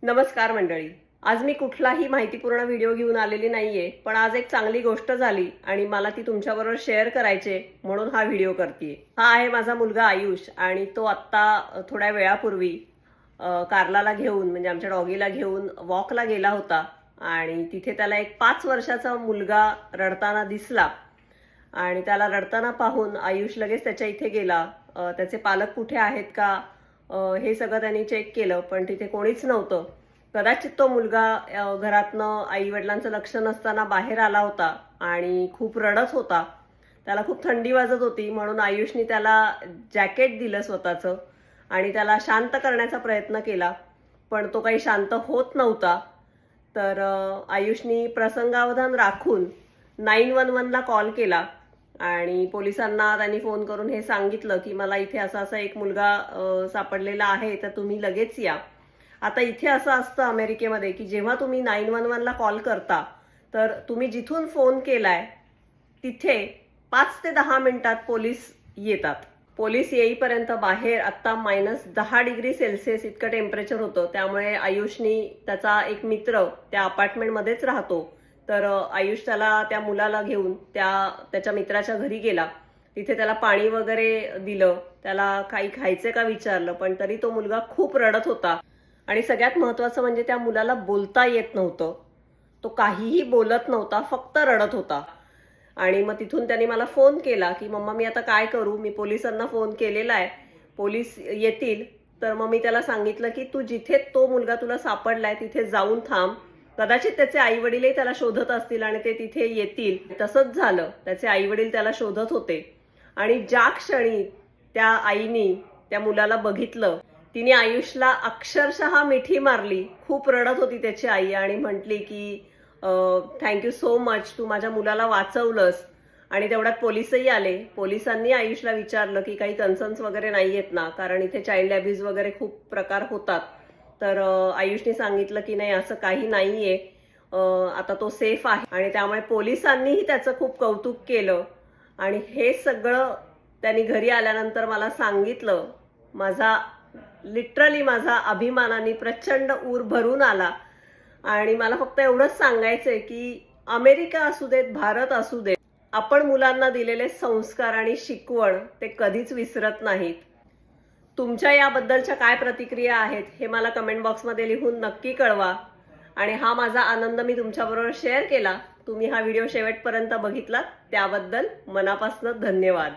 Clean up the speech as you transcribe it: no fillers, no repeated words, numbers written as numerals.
नमस्कार मंडळी. आज मी कुठलाही माहितीपूर्ण व्हिडिओ घेऊन आलेली नाहीये, पण आज एक चांगली गोष्ट झाली आणि मला ती तुमच्याबरोबर शेअर करायचे म्हणून हा व्हिडिओ करतेय. हा आहे माझा मुलगा आयुष आणि तो आत्ता थोड्या वेळापूर्वी कारलाला घेऊन म्हणजे आमच्या डॉगीला घेऊन वॉकला गेला होता आणि तिथे त्याला एक 5 वर्षाचा मुलगा रडताना दिसला आणि त्याला रडताना पाहून आयुष लगेच त्याच्या इथे गेला. त्याचे पालक कुठे आहेत का हे सगळं त्यांनी चेक केलं, पण तिथे कोणीच नव्हतं. कदाचित तो मुलगा घरातनं आई वडिलांचं लक्ष नसताना बाहेर आला होता आणि खूप रडत होता. त्याला खूप थंडी वाजत होती म्हणून आयुषनी त्याला जॅकेट दिलं स्वतःचं आणि त्याला शांत करण्याचा प्रयत्न केला, पण तो काही शांत होत नव्हता. तर आयुषनी प्रसंगावधान राखून 911ला कॉल केला आणि पोलिसांना त्यांनी फोन करून हे सांगितलं की मला इथे असा एक मुलगा सापडलेला आहे, तर तुम्ही लगेच या. आता इथे असं असतं अमेरिकेमध्ये की जेव्हा तुम्ही 911ला कॉल करता तर तुम्ही जिथून फोन केलाय तिथे 5 ते 10 मिनिटात पोलीस येतात. पोलीस येईपर्यंत बाहेर आत्ता -10°C इतकं टेम्परेचर होतं. त्यामुळे आयुषनी त्याचा एक मित्र त्या अपार्टमेंटमध्येच राहतो, तर आयुष त्याला त्या मुलाला घेऊन त्याच्या मित्राच्या घरी गेला. तिथे त्याला पाणी वगैरे दिलं, त्याला काही खायचं का विचारलं, पण तरी तो मुलगा खूप रडत होता आणि सगळ्यात महत्वाचं म्हणजे त्या मुलाला बोलता येत नव्हतं. तो काहीही बोलत नव्हता, फक्त रडत होता. आणि मग तिथून त्यांनी मला फोन केला की मम्मा मी आता काय करू, मी पोलिसांना फोन केलेला आहे, पोलीस येतील. तर मग मी त्याला सांगितलं की तू जिथे तो मुलगा तुला सापडलाय तिथे जाऊन थांब, कदाचित त्याचे आई वडीलही त्याला शोधत असतील आणि ते तिथे येतील. तसंच झालं, त्याचे आई वडील त्याला शोधत होते आणि ज्या क्षणी त्या आईनी त्या मुलाला बघितलं तिने आयुषला अक्षरशः मिठी मारली. खूप रडत होती त्याची आई आणि म्हटली की थँक्यू सो मच, तू माझ्या मुलाला वाचवलंस. आणि तेवढ्यात पोलीसही आले. पोलिसांनी आयुषला विचारलं की काही कन्सर्न्स वगैरे नाही आहेत ना, कारण इथे चाइल्ड अब्यूज वगैरे खूप प्रकार होतात. तर आयुषने सांगितलं की नाही असं काही नाहीये, आता तो सेफ आहे. आणि त्यामुळे पोलिसांनीही त्याचं खूप कौतुक केलं आणि हे सगळं त्यांनी घरी आल्यानंतर मला सांगितलं. लिटरली माझा अभिमानाने प्रचंड ऊर भरून आला. आणि मला फक्त एवढंच सांगायचंय की अमेरिका असू देत, भारत असू देत, आपण मुलांना दिलेले संस्कार आणि शिकवण ते कधीच विसरत नाहीत. तुमच्या याबद्दलच्या काय प्रतिक्रिया आहेत हे मला कमेंट बॉक्समध्ये लिहून नक्की कळवा. आणि हा माझा आनंद मी तुमच्याबरोबर शेअर केला. तुम्ही हा व्हिडिओ शेवटपर्यंत बघितलात त्याबद्दल मनापासून धन्यवाद.